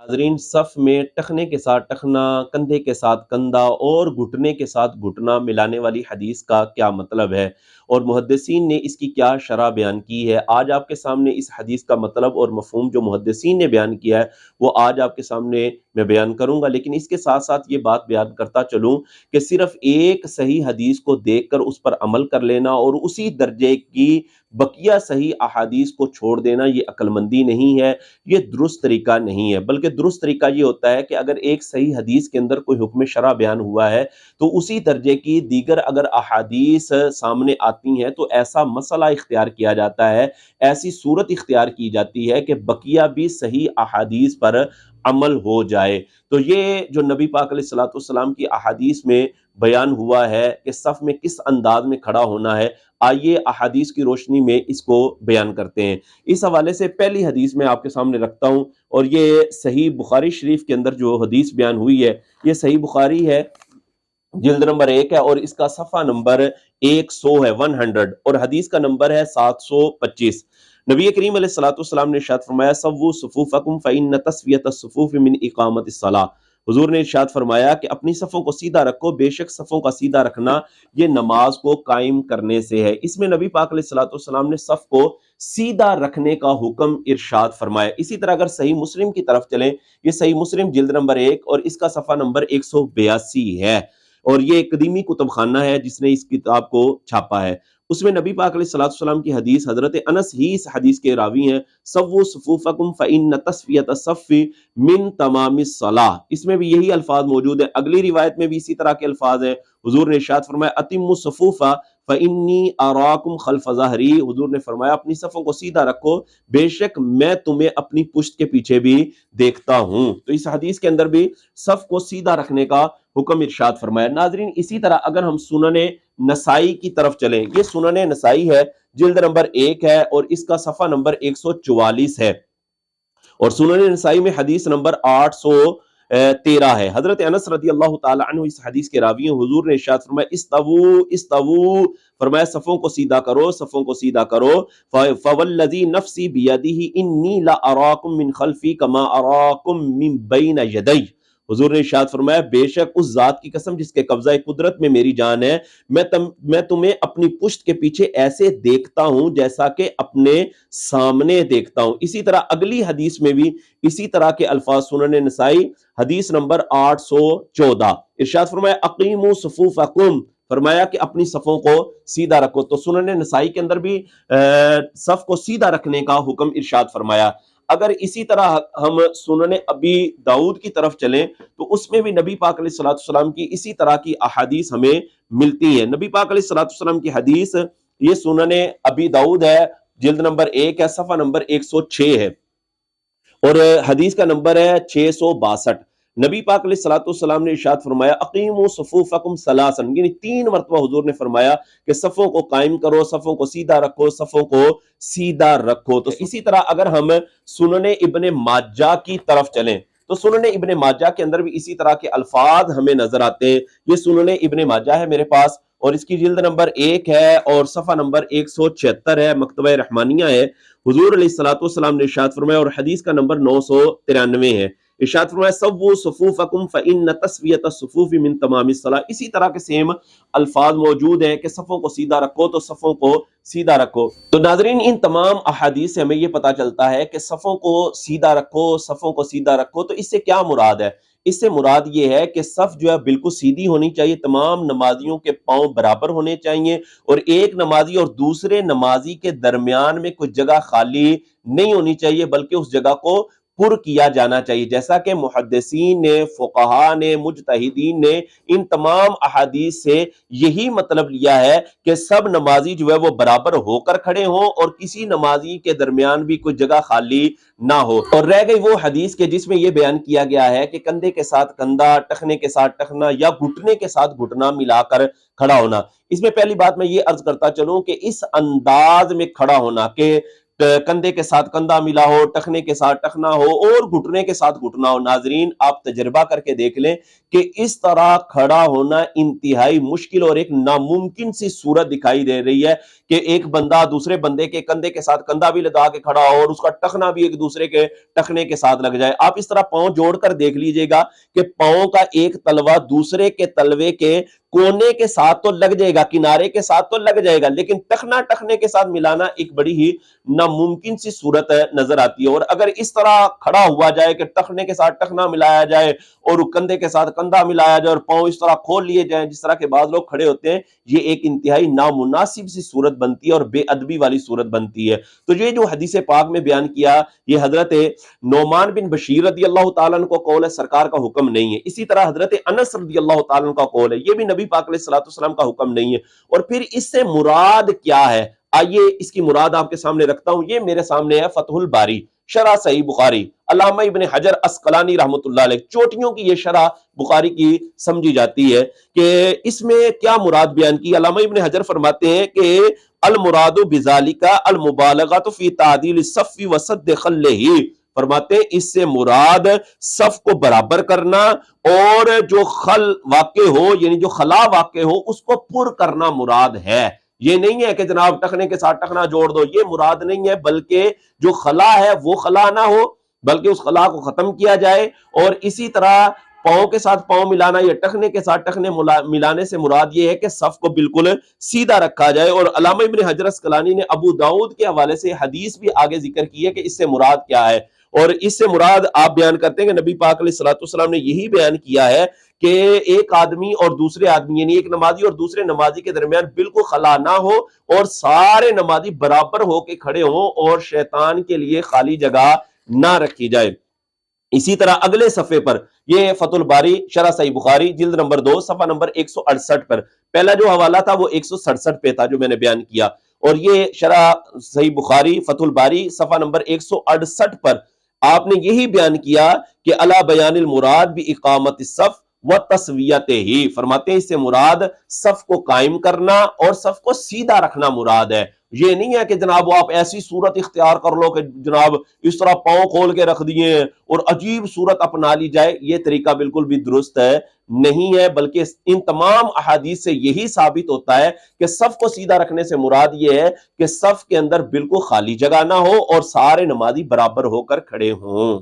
ناظرین، صف میں ٹخنے کے ساتھ ٹخنا، کندھے کے ساتھ کندھا اور گھٹنے کے ساتھ گھٹنا ملانے والی حدیث کا کیا مطلب ہے اور محدثین نے اس کی کیا شرح بیان کی ہے؟ آج آپ کے سامنے اس حدیث کا مطلب اور مفہوم جو محدثین نے بیان کیا ہے وہ آج آپ کے سامنے میں بیان کروں گا، لیکن اس کے ساتھ ساتھ یہ بات بیان کرتا چلوں کہ صرف ایک صحیح حدیث کو دیکھ کر اس پر عمل کر لینا اور اسی درجے کی بقیہ صحیح احادیث کو چھوڑ دینا یہ عقل مندی نہیں ہے، یہ درست طریقہ نہیں ہے، بلکہ درست طریقہ یہ ہوتا ہے کہ اگر ایک صحیح حدیث کے اندر کوئی حکم شرع بیان ہوا ہے تو اسی درجے کی دیگر اگر احادیث سامنے آتی ہیں تو ایسا مسئلہ اختیار کیا جاتا ہے، ایسی صورت اختیار کی جاتی ہے کہ بقیہ بھی صحیح احادیث پر عمل ہو جائے۔ تو یہ جو نبی پاک علیہ الصلوۃ والسلام کی احادیث میں بیان ہوا ہے کہ صف میں کس انداز میں کھڑا ہونا ہے، آئیے احادیث کی روشنی میں اس کو بیان کرتے ہیں۔ اس حوالے سے پہلی حدیث میں آپ کے سامنے رکھتا ہوں، اور یہ صحیح بخاری شریف کے اندر جو حدیث بیان ہوئی ہے یہ صحیح بخاری ہے، جلد نمبر 1 ہے اور اس کا صفحہ نمبر 100 ہے، 100، اور حدیث کا نمبر ہے 725۔ نبی کریم علیہ الصلوۃ والسلام نے ارشاد فرمایا سووا صفوفکم فإن تسویۃ الصفوف من اقامت الصلاۃ۔ حضور نے ارشاد فرمایا کہ اپنی صفوں کو سیدھا رکھو، بے شک صفوں کا سیدھا رکھنا یہ نماز کو قائم کرنے سے ہے۔ اس میں نبی پاک علیہ الصلوۃ والسلام نے صف کو سیدھا رکھنے کا حکم ارشاد فرمایا۔ اسی طرح اگر صحیح مسلم کی طرف چلیں، یہ صحیح مسلم جلد نمبر 1 اور اس کا صفحہ نمبر 182 ہے، اور یہ ایک قدیمی کتب خانہ ہے جس نے اس کتاب کو چھاپا ہے۔ اس میں نبی پاک علیہ الصلوۃ والسلام کی حدیث، حضرت انس ہی اس حدیث کے راوی ہیں، سووا صفوفکم فإن تسویۃ الصف من تمام الصلاۃ، اس میں بھی یہی الفاظ موجود ہیں۔ اگلی روایت میں بھی اسی طرح کے الفاظ ہیں۔ حضور نے ارشاد فرمایا اتموا الصفوف فإنی اراکم خلف ظہری، حضور نے فرمایا اپنی صفوں کو سیدھا رکھو، بے شک میں تمہیں اپنی پشت کے پیچھے بھی دیکھتا ہوں۔ تو اس حدیث کے اندر بھی صف کو سیدھا رکھنے کا حکم ارشاد فرمایا۔ ناظرین، اسی طرح اگر ہم سنن نسائی کی طرف چلیں، یہ سنن نسائی ہے، جلد نمبر 1 ہے اور اس کا صفحہ نمبر 144 ہے، اور سنن نسائی میں حدیث نمبر 813 ہے۔ حضرت انس رضی اللہ تعالی عنہ اس حدیث کے راوی ہیں۔ حضور نے ارشاد فرمایا استووا استووا، فرمایا صفوں کو سیدھا کرو، صفوں کو سیدھا کرو، فوالذی نفسی بیدہ انی لاراکم من خلفی کما اراکم من بین یدی، حضور نے ارشاد فرمایا بے شک اس ذات کی قسم جس کے قبضہ قدرت میں میری جان ہے، میں تمہیں اپنی پشت کے پیچھے ایسے دیکھتا ہوں جیسا کہ اپنے سامنے دیکھتا ہوں۔ اسی طرح اگلی حدیث میں بھی اسی طرح کے الفاظ، سنن نسائی حدیث نمبر 814، ارشاد فرمایا اقیموا صفوفکم، فرمایا کہ اپنی صفوں کو سیدھا رکھو۔ تو سنن نسائی کے اندر بھی صف کو سیدھا رکھنے کا حکم ارشاد فرمایا۔ اگر اسی طرح ہم سنن ابی داؤد کی طرف چلیں تو اس میں بھی نبی پاک علیہ الصلوۃ والسلام کی اسی طرح کی احادیث ہمیں ملتی ہیں۔ نبی پاک علیہ الصلوۃ والسلام کی حدیث، یہ سنن ابی داؤد ہے، جلد نمبر 1 ہے، صفحہ نمبر 106 ہے، اور حدیث کا نمبر ہے 662۔ نبی پاک علیہ الصلوۃ والسلام نے ارشاد فرمایا اقیموا صفوفکم ثلاثا، یعنی 3 مرتبہ حضور نے فرمایا کہ صفوں کو قائم کرو، صفوں کو سیدھا رکھو، صفوں کو سیدھا رکھو۔ تو اسی طرح اگر ہم سنن ابن ماجہ کی طرف چلیں تو سنن ابن ماجہ کے اندر بھی اسی طرح کے الفاظ ہمیں نظر آتے ہیں۔ یہ سنن ابن ماجہ ہے میرے پاس، اور اس کی جلد نمبر 1 ہے اور صفحہ نمبر 176 ہے، مکتبہ رحمانیہ ہے۔ حضور علیہ الصلوۃ والسلام نے ارشاد فرمایا، اور حدیث کا نمبر 993 ہے، ارشاد فرمایا سووا صفوفکم فإن تسویۃ الصفوف من تمام الصلاۃ۔ اسی طرح کے سیم الفاظ موجود ہیں کہ صفوں کو سیدھا رکھو تو صفوں کو سیدھا رکھو۔ تو ناظرین، ان تمام احادیث سے ہمیں یہ پتہ چلتا ہے کہ صفوں کو سیدھا رکھو، صفوں کو سیدھا رکھو، تو اس سے کیا مراد ہے؟ اس سے مراد یہ ہے کہ صف جو ہے بالکل سیدھی ہونی چاہیے، تمام نمازیوں کے پاؤں برابر ہونے چاہیے، اور ایک نمازی اور دوسرے نمازی کے درمیان میں کوئی جگہ خالی نہیں ہونی چاہیے، بلکہ اس جگہ کو پر کیا جانا چاہیے، جیسا کہ محدثین نے، فقہاء نے، مجتہدین نے ان تمام احادیث سے یہی مطلب لیا ہے کہ سب نمازی جو ہے وہ برابر ہو کر کھڑے ہوں اور کسی نمازی کے درمیان بھی کوئی جگہ خالی نہ ہو۔ اور رہ گئی وہ حدیث کے جس میں یہ بیان کیا گیا ہے کہ کندھے کے ساتھ کندھا، ٹخنے کے ساتھ ٹخنا یا گھٹنے کے ساتھ گھٹنا ملا کر کھڑا ہونا۔ اس میں پہلی بات میں یہ عرض کرتا چلوں کہ اس انداز میں کھڑا ہونا کہ کندھے کے ساتھ کندھا ملا ہو، ٹخنے کے ساتھ ٹخنا ہو اور گھٹنے کے ساتھ گھٹنا ہو۔ ناظرین آپ تجربہ کر کے دیکھ لیں کہ اس طرح کھڑا ہونا انتہائی مشکل اور ایک ناممکن سی صورت دکھائی دے رہی ہے کہ ایک بندہ دوسرے بندے کے کندھے کے ساتھ کندھا بھی لگا کے کھڑا ہو اور اس کا ٹخنا بھی ایک دوسرے کے ٹخنے کے ساتھ لگ جائے۔ آپ اس طرح پاؤں جوڑ کر دیکھ لیجئے گا کہ پاؤں کا ایک تلوا دوسرے کے تلوے کے کونے کے ساتھ تو لگ جائے گا، کنارے کے ساتھ تو لگ جائے گا، لیکن ٹخنا ٹخنے کے ساتھ ملانا ایک بڑی ہی ناممکن سی صورت نظر آتی ہے۔ اور اگر اس طرح کھڑا ہوا جائے کہ ٹخنے کے ساتھ ٹخنا ملایا جائے اور کندھے کے ساتھ کندھا ملایا جائے اور پاؤں اس طرح کھول لیے جائیں جس طرح کے بعض لوگ کھڑے ہوتے ہیں، یہ ایک انتہائی نامناسب سی صورت بنتی ہے اور بے ادبی والی صورت بنتی ہے۔ تو یہ جو حدیث پاک میں بیان کیا، یہ حضرت نعمان بن بشیر رضی اللہ تعالیٰ عنہ کو قول ہے، سرکار کا حکم نہیں ہے۔ اسی طرح حضرت انس رضی اللہ تعالیٰ عنہ کا قول ہے، یہ بھی نبی پاک علیہ الصلوۃ والسلام کا حکم نہیں ہے۔ اور پھر اس سے مراد کیا ہے؟ آئیے اس کی مراد آپ کے سامنے رکھتا ہوں۔ یہ میرے سامنے ہے فتح الباری، شرح صحیح بخاری، علامہ ابن حجر عسقلانی رحمۃ اللہ علیہ، چوٹیوں کی یہ شرح بخاری کی سمجھی جاتی ہے کہ اس میں کیا مراد بیان کی۔ علامہ ابن حجر فرماتے ہیں کہ المراد بذالک المبالغۃ فی تعدیل الصف وسد خلہ، فرماتے ہیں اس سے مراد صف کو برابر کرنا اور جو خل واقع ہو یعنی جو خلا واقع ہو اس کو پر کرنا مراد ہے۔ یہ نہیں ہے کہ جناب ٹخنے کے ساتھ ٹخنا جوڑ دو، یہ مراد نہیں ہے، بلکہ جو خلا ہے وہ خلا نہ ہو بلکہ اس خلا کو ختم کیا جائے۔ اور اسی طرح پاؤں کے ساتھ پاؤں ملانا یا ٹخنے کے ساتھ ٹخنے ملانے سے مراد یہ ہے کہ صف کو بالکل سیدھا رکھا جائے۔ اور علامہ ابن حجر عسقلانی نے ابو داؤد کے حوالے سے حدیث بھی آگے ذکر کی ہے کہ اس سے مراد کیا ہے، اور اس سے مراد آپ بیان کرتے ہیں کہ نبی پاک علیہ الصلوۃ والسلام نے یہی بیان کیا ہے کہ ایک آدمی اور دوسرے آدمی یعنی ایک نمازی اور دوسرے نمازی کے درمیان بالکل خلا نہ ہو اور سارے نمازی برابر ہو کے کھڑے ہوں اور شیطان کے لیے خالی جگہ نہ رکھی جائے۔ اسی طرح اگلے صفحے پر یہ فتح الباری شرح صحیح بخاری جلد نمبر 2 صفحہ نمبر 168 پر، پہلا جو حوالہ تھا وہ 167 پہ تھا جو میں نے بیان کیا، اور یہ شرح صحیح بخاری فتح الباری صفحہ نمبر 168 پر آپ نے یہی بیان کیا کہ الا بیان المراد باقامت الصف و تسویتہ ہی، فرماتے ہیں اس سے مراد صف کو قائم کرنا اور صف کو سیدھا رکھنا مراد ہے۔ یہ نہیں ہے کہ جناب وہ آپ ایسی صورت اختیار کر لو کہ جناب اس طرح پاؤں کھول کے رکھ دیے اور عجیب صورت اپنا لی جائے، یہ طریقہ بالکل بھی درست ہے نہیں ہے، بلکہ ان تمام احادیث سے یہی ثابت ہوتا ہے کہ صف کو سیدھا رکھنے سے مراد یہ ہے کہ صف کے اندر بالکل خالی جگہ نہ ہو اور سارے نمازی برابر ہو کر کھڑے ہوں۔